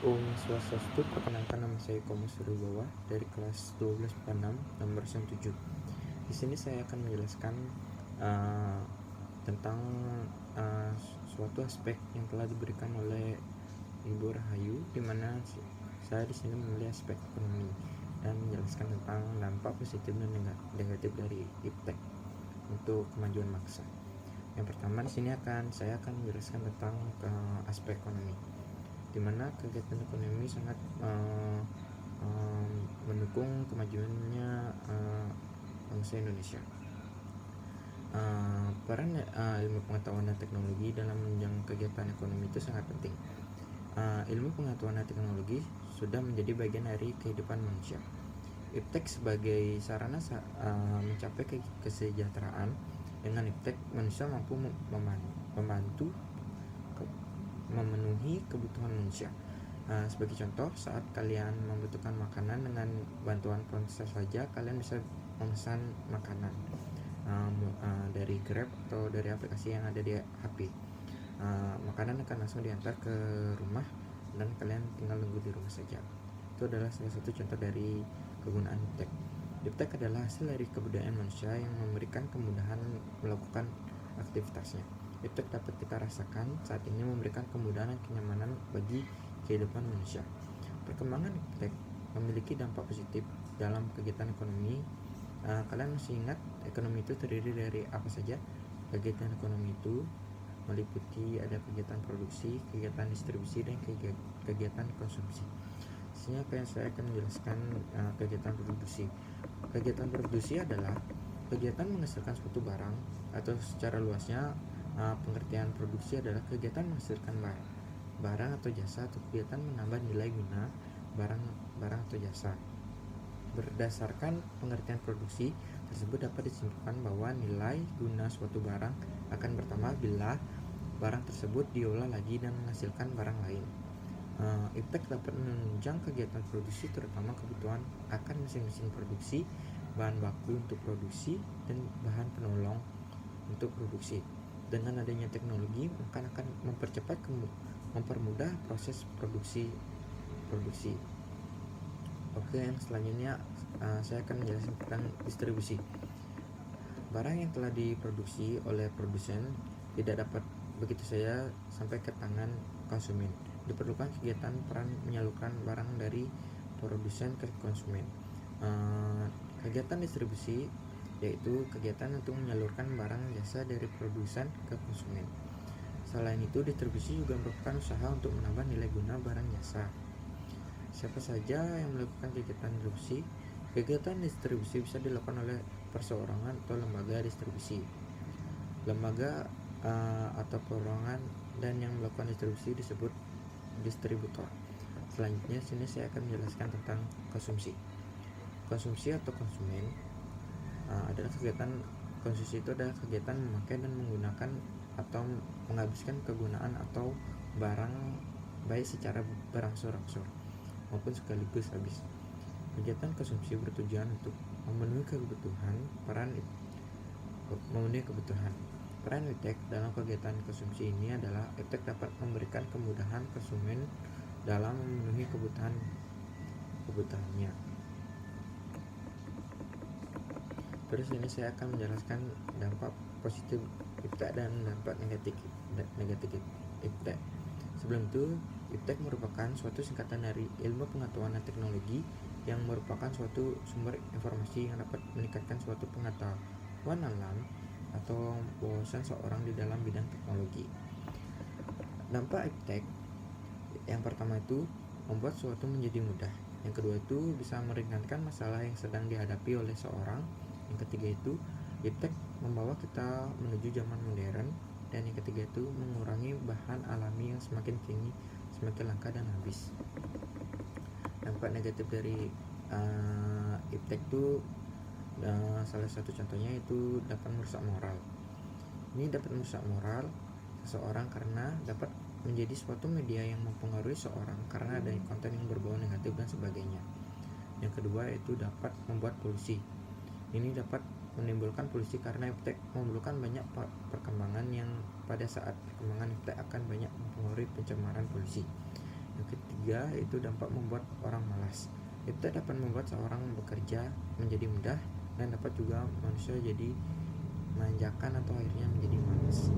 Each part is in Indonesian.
Om Swastiastu, perkenalkan nama saya Komo Suryabawa dari kelas 12 PAN 6 nomor 7. Di sini saya akan menjelaskan uh, tentang uh, suatu aspek yang telah diberikan oleh Ibu Rahayu, di mana saya di sini memilih aspek ekonomi dan menjelaskan tentang dampak positif dan negatif dari iptek untuk kemajuan bangsa. Yang pertama, di sini saya akan menjelaskan tentang aspek ekonomi, di mana kegiatan ekonomi sangat mendukung kemajuannya bangsa Indonesia. Peran ilmu pengetahuan dan teknologi dalam menunjang kegiatan ekonomi itu sangat penting. Ilmu pengetahuan dan teknologi sudah menjadi bagian dari kehidupan manusia. Iptek sebagai sarana mencapai kesejahteraan. Dengan iptek, manusia mampu membantu memenuhi kebutuhan manusia. Sebagai contoh, saat kalian membutuhkan makanan, dengan bantuan ponsel saja kalian bisa memesan makanan dari Grab atau dari aplikasi yang ada di HP. Makanan akan langsung diantar ke rumah dan kalian tinggal nunggu di rumah saja. Itu adalah salah satu contoh dari kegunaan iptek. Iptek adalah hasil dari kebudayaan manusia yang memberikan kemudahan melakukan aktivitasnya. Iptek dapat kita rasakan saat ini memberikan kemudahan dan kenyamanan bagi kehidupan manusia. Perkembangan iptek memiliki dampak positif dalam kegiatan ekonomi. Kalian masih ingat ekonomi itu terdiri dari apa saja? Kegiatan ekonomi itu meliputi ada kegiatan produksi, kegiatan distribusi, dan kegiatan konsumsi. Sehingga saya akan menjelaskan kegiatan produksi. Kegiatan produksi adalah kegiatan menghasilkan suatu barang, atau secara luasnya pengertian produksi adalah kegiatan menghasilkan barang atau jasa, atau kegiatan menambah nilai guna barang atau jasa. Berdasarkan pengertian produksi tersebut dapat disimpulkan bahwa nilai guna suatu barang akan bertambah bila barang tersebut diolah lagi dan menghasilkan barang lain. Iptek dapat menunjang kegiatan produksi, terutama kebutuhan akan mesin-mesin produksi, bahan baku untuk produksi, dan bahan penolong untuk produksi. Dengan adanya teknologi, maka akan mempermudah proses produksi. Oke, yang selanjutnya saya akan menjelaskan tentang distribusi. Barang yang telah diproduksi oleh produsen tidak dapat begitu saja sampai ke tangan konsumen. Diperlukan kegiatan peran menyalurkan barang dari produsen ke konsumen. Kegiatan distribusi yaitu kegiatan untuk menyalurkan barang jasa dari produsen ke konsumen. Selain itu, distribusi juga merupakan usaha untuk menambah nilai guna barang jasa. Siapa saja yang melakukan kegiatan distribusi? Kegiatan distribusi bisa dilakukan oleh perseorangan atau lembaga distribusi. Lembaga atau perorangan dan yang melakukan distribusi disebut distributor. Selanjutnya sini saya akan menjelaskan tentang konsumsi. Konsumsi atau konsumen adalah kegiatan. Konsumsi itu adalah kegiatan memakai dan menggunakan atau menghabiskan kegunaan atau barang, baik secara berangsur-angsur maupun sekaligus habis. Kegiatan konsumsi bertujuan untuk memenuhi kebutuhan. Peran iptek dalam kegiatan konsumsi ini adalah iptek dapat memberikan kemudahan konsumen dalam memenuhi kebutuhannya. Terus ini saya akan menjelaskan dampak positif iptek dan dampak negatif iptek. Sebelum itu, iptek merupakan suatu singkatan dari ilmu pengetahuan dan teknologi, yang merupakan suatu sumber informasi yang dapat meningkatkan suatu pengetahuan alam atau wawasan seorang di dalam bidang teknologi. Dampak iptek yang pertama itu membuat suatu menjadi mudah. Yang kedua itu bisa meringankan masalah yang sedang dihadapi oleh seorang. Yang ketiga itu iptek membawa kita menuju zaman modern. Dan yang ketiga itu mengurangi bahan alami yang semakin tinggi, semakin langka dan habis. Dampak negatif dari iptek itu salah satu contohnya itu dapat merusak moral. Ini dapat merusak moral seseorang karena dapat menjadi suatu media yang mempengaruhi seorang karena ada konten yang berbau negatif dan sebagainya. Yang kedua itu dapat membuat polusi. Ini dapat menimbulkan polusi karena iptek memerlukan banyak perkembangan yang pada saat perkembangan iptek akan banyak mempengaruhi pencemaran polusi. Yang ketiga itu dampak membuat orang malas. Iptek dapat membuat seorang bekerja menjadi mudah dan dapat juga manusia jadi manjakan atau akhirnya menjadi malas.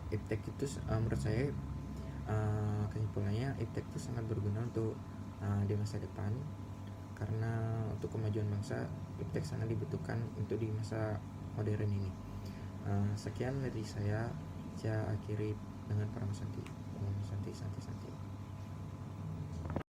Iptek itu menurut saya kesimpulannya iptek itu sangat berguna untuk di masa depan, karena untuk kemajuan bangsa iptek sangat dibutuhkan untuk di masa modern ini. Sekian dari saya akhiri dengan Paramasanti. Santi.